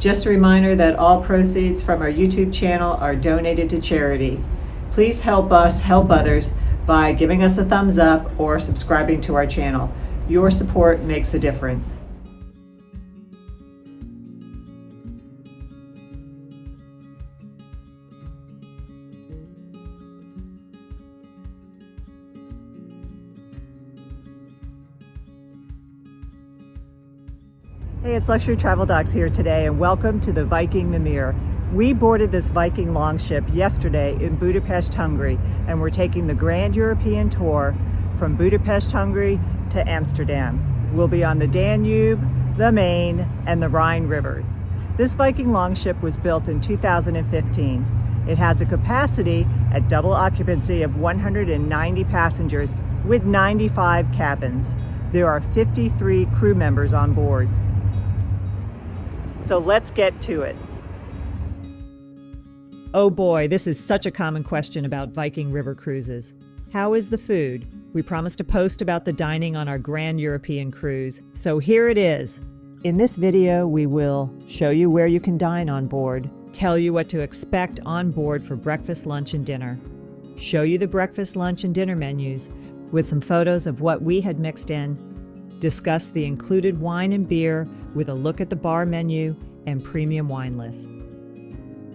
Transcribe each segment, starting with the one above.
Just a reminder that all proceeds from our YouTube channel are donated to charity. Please help us help others by giving us a thumbs up or subscribing to our channel. Your support makes a difference. Hey, it's Luxury Travel Docs here today, and welcome to the Viking Gymir. We boarded this Viking longship yesterday in Budapest, Hungary, and we're taking the Grand European Tour from Budapest, Hungary to Amsterdam. We'll be on the Danube, the Main, and the Rhine Rivers. This Viking longship was built in 2015. It has a capacity at double occupancy of 190 passengers with 95 cabins. There are 53 crew members on board. So let's get to it. Oh boy, this is such a common question about Viking River Cruises. How is the food? We promised to post about the dining on our Grand European Cruise, so here it is. In this video, we will show you where you can dine on board, tell you what to expect on board for breakfast, lunch, and dinner, show you the breakfast, lunch, and dinner menus with some photos of what we had mixed in, discuss the included wine and beer with a look at the bar menu and premium wine list.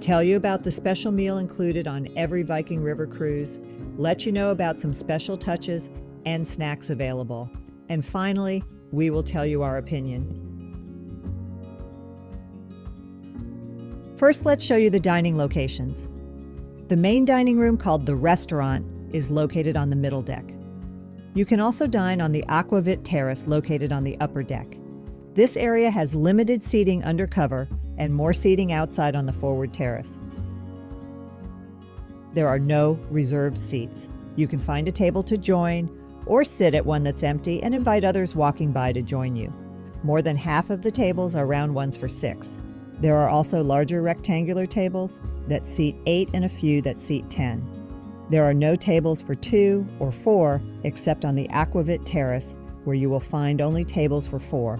Tell you about the special meal included on every Viking River cruise, let you know about some special touches and snacks available. And finally, we will tell you our opinion. First, let's show you the dining locations. The main dining room, called the restaurant, is located on the middle deck. You can also dine on the Aquavit terrace located on the upper deck. This area has limited seating under cover and more seating outside on the forward terrace. There are no reserved seats. You can find a table to join or sit at one that's empty and invite others walking by to join you. More than half of the tables are round ones for 6. There are also larger rectangular tables that seat 8 and a few that seat 10. There are no tables for 2 or 4 except on the Aquavit terrace, where you will find only tables for 4.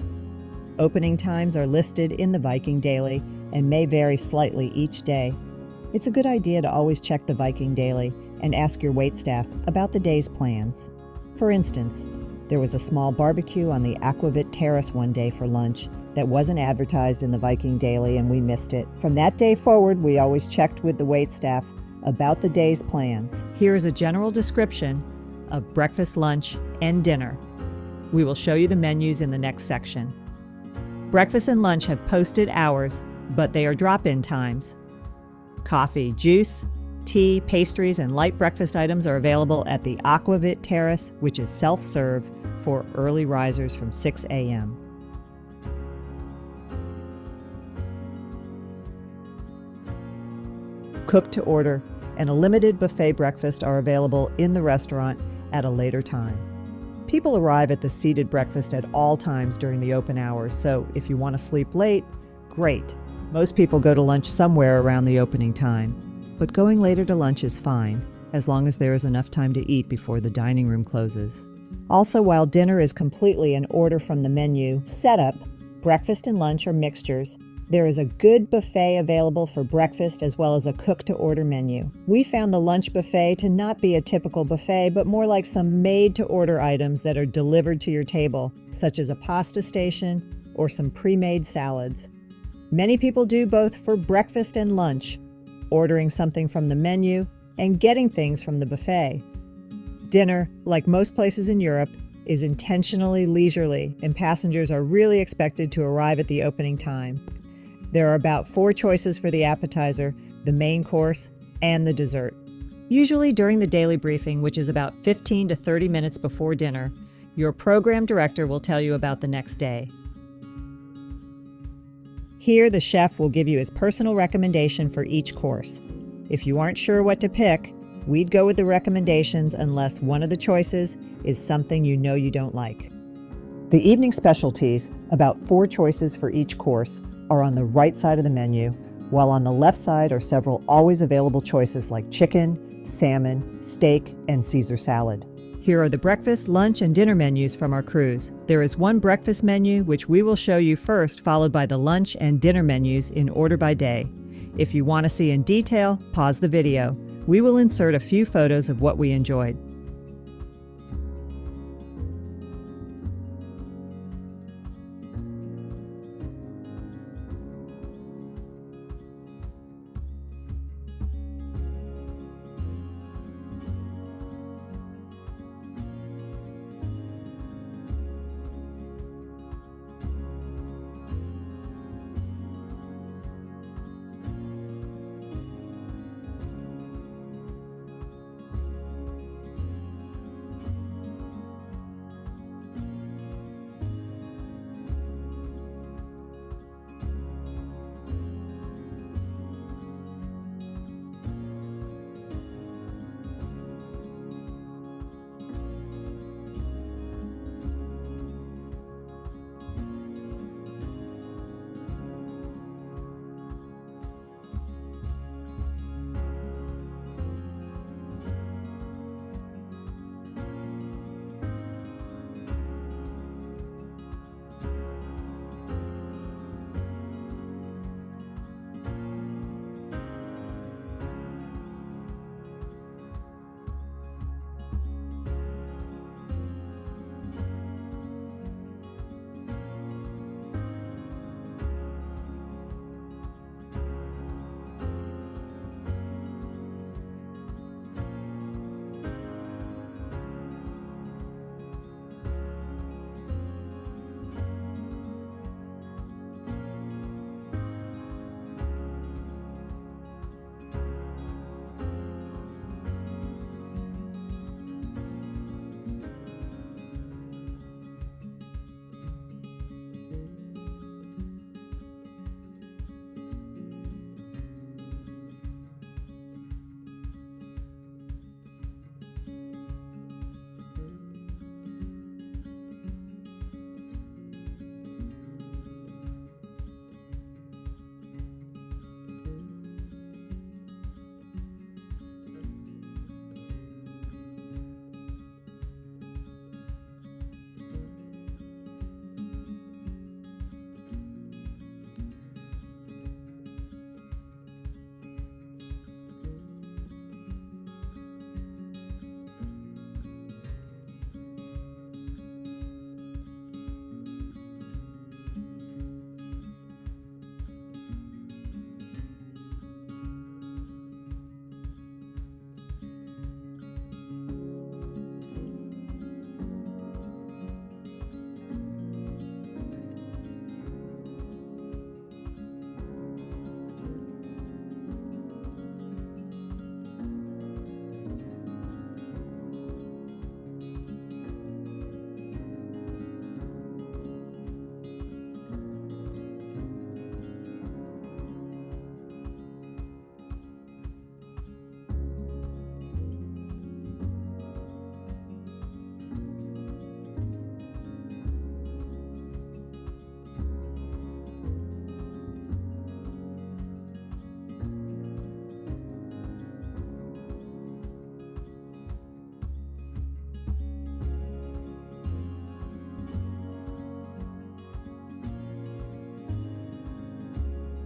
Opening times are listed in the Viking Daily and may vary slightly each day. It's a good idea to always check the Viking Daily and ask your waitstaff about the day's plans. For instance, there was a small barbecue on the Aquavit terrace one day for lunch that wasn't advertised in the Viking Daily, and we missed it. From that day forward, we always checked with the waitstaff about the day's plans. Here is a general description of breakfast, lunch, and dinner. We will show you the menus in the next section. Breakfast and lunch have posted hours, but they are drop-in times. Coffee, juice, tea, pastries, and light breakfast items are available at the Aquavit terrace, which is self-serve for early risers from 6 a.m. Cook to order and a limited buffet breakfast are available in the restaurant at a later time. People arrive at the seated breakfast at all times during the open hours, so if you want to sleep late, great. Most people go to lunch somewhere around the opening time, but going later to lunch is fine, as long as there is enough time to eat before the dining room closes. Also, while dinner is completely an order from the menu setup, breakfast and lunch are mixtures. There is a good buffet available for breakfast as well as a cook-to-order menu. We found the lunch buffet to not be a typical buffet, but more like some made-to-order items that are delivered to your table, such as a pasta station or some pre-made salads. Many people do both for breakfast and lunch, ordering something from the menu and getting things from the buffet. Dinner, like most places in Europe, is intentionally leisurely, and passengers are really expected to arrive at the opening time. There are about 4 choices for the appetizer, the main course, and the dessert. Usually during the daily briefing, which is about 15 to 30 minutes before dinner, your program director will tell you about the next day. Here, the chef will give you his personal recommendation for each course. If you aren't sure what to pick, we'd go with the recommendations unless one of the choices is something you know you don't like. The evening specialties, about 4 choices for each course, are on the right side of the menu, while on the left side are several always available choices like chicken, salmon, steak, and Caesar salad. Here are the breakfast, lunch, and dinner menus from our cruise. There is one breakfast menu, which we will show you first, followed by the lunch and dinner menus in order by day. If you want to see in detail, pause the video. We will insert a few photos of what we enjoyed.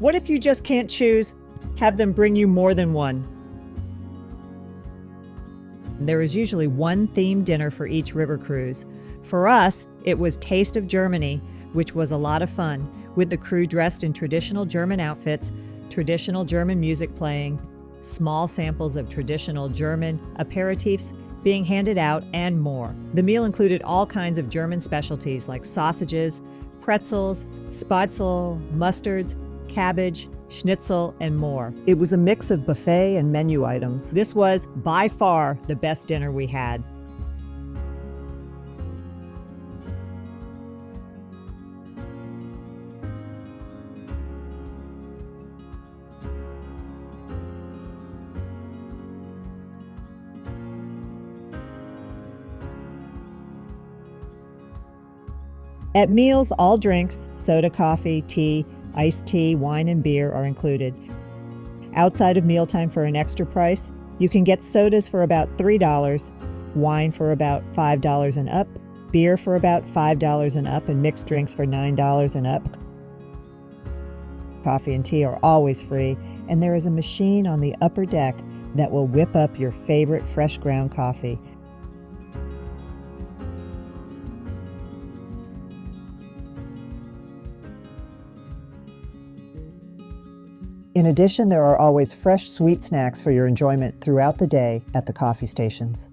What if you just can't choose? Have them bring you more than one. There is usually one themed dinner for each river cruise. For us, it was Taste of Germany, which was a lot of fun, with the crew dressed in traditional German outfits, traditional German music playing, small samples of traditional German aperitifs being handed out, and more. The meal included all kinds of German specialties like sausages, pretzels, spätzle, mustards, cabbage, schnitzel, and more. It was a mix of buffet and menu items. This was by far the best dinner we had. At meals, all drinks, soda, coffee, tea, iced tea, wine, and beer are included. Outside of mealtime for an extra price, you can get sodas for about $3, wine for about $5 and up, beer for about $5 and up, and mixed drinks for $9 and up. Coffee and tea are always free, and there is a machine on the upper deck that will whip up your favorite fresh ground coffee. In addition, there are always fresh sweet snacks for your enjoyment throughout the day at the coffee stations.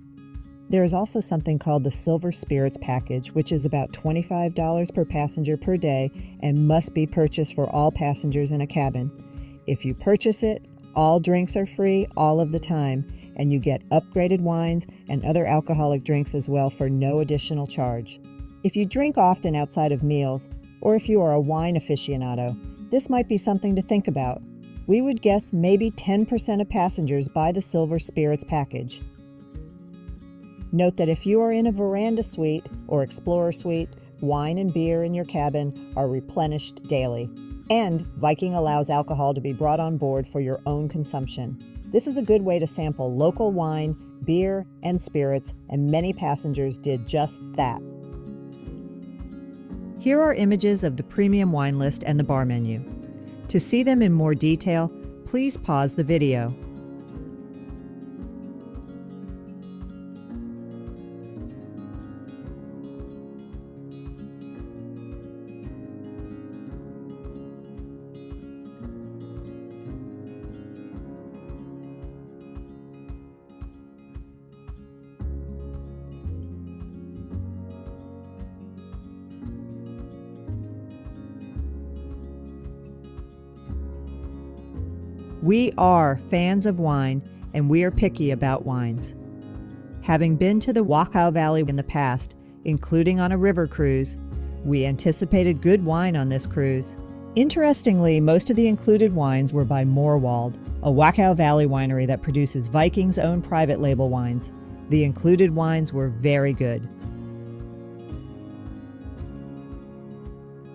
There is also something called the Silver Spirits Package, which is about $25 per passenger per day and must be purchased for all passengers in a cabin. If you purchase it, all drinks are free all of the time, and you get upgraded wines and other alcoholic drinks as well for no additional charge. If you drink often outside of meals, or if you are a wine aficionado, this might be something to think about. We would guess maybe 10% of passengers buy the Silver Spirits Package. Note that if you are in a veranda suite or explorer suite, wine and beer in your cabin are replenished daily. And Viking allows alcohol to be brought on board for your own consumption. This is a good way to sample local wine, beer, and spirits, and many passengers did just that. Here are images of the premium wine list and the bar menu. To see them in more detail, please pause the video. We are fans of wine, and we are picky about wines. Having been to the Wachau Valley in the past, including on a river cruise, we anticipated good wine on this cruise. Interestingly, most of the included wines were by Moorwald, a Wachau Valley winery that produces Viking's own private label wines. The included wines were very good.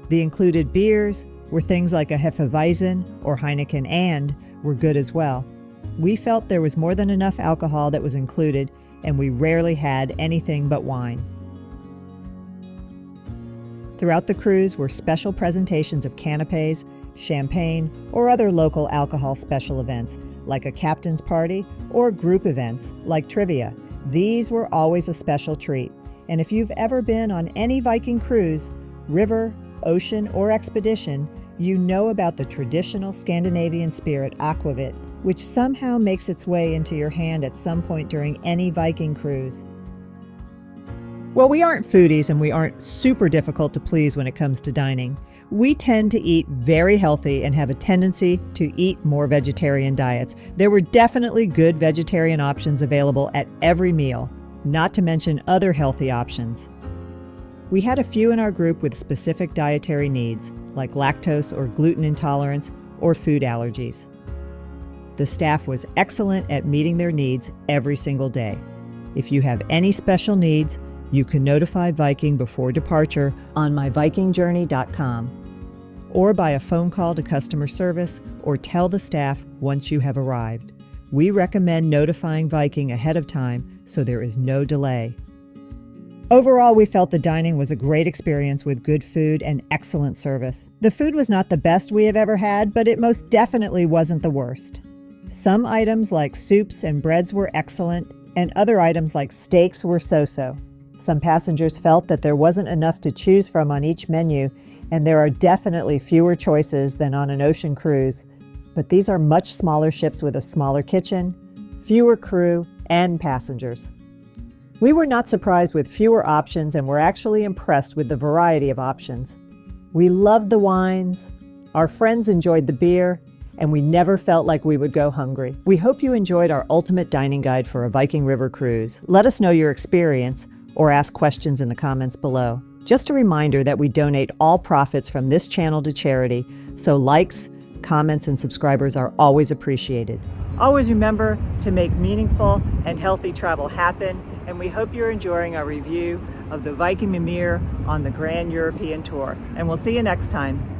The included beers were things like a Hefeweizen or Heineken and were good as well. We felt there was more than enough alcohol that was included, and we rarely had anything but wine. Throughout the cruise were special presentations of canapés, champagne, or other local alcohol special events, like a captain's party or group events like trivia. These were always a special treat, and if you've ever been on any Viking cruise, river, ocean, or expedition, you know about the traditional Scandinavian spirit aquavit, which somehow makes its way into your hand at some point during any Viking cruise. Well, we aren't foodies and we aren't super difficult to please when it comes to dining. We tend to eat very healthy and have a tendency to eat more vegetarian diets. There were definitely good vegetarian options available at every meal, not to mention other healthy options. We had a few in our group with specific dietary needs, like lactose or gluten intolerance or food allergies. The staff was excellent at meeting their needs every single day. If you have any special needs, you can notify Viking before departure on myvikingjourney.com, or by a phone call to customer service, or tell the staff once you have arrived. We recommend notifying Viking ahead of time so there is no delay. Overall, we felt the dining was a great experience with good food and excellent service. The food was not the best we have ever had, but it most definitely wasn't the worst. Some items like soups and breads were excellent, and other items like steaks were so-so. Some passengers felt that there wasn't enough to choose from on each menu, and there are definitely fewer choices than on an ocean cruise. But these are much smaller ships with a smaller kitchen, fewer crew, and passengers. We were not surprised with fewer options and were actually impressed with the variety of options. We loved the wines, our friends enjoyed the beer, and we never felt like we would go hungry. We hope you enjoyed our ultimate dining guide for a Viking River cruise. Let us know your experience or ask questions in the comments below. Just a reminder that we donate all profits from this channel to charity, so likes, comments, and subscribers are always appreciated. Always remember to make meaningful and healthy travel happen, and we hope you're enjoying our review of the Viking Mimir on the Grand European Tour. And we'll see you next time.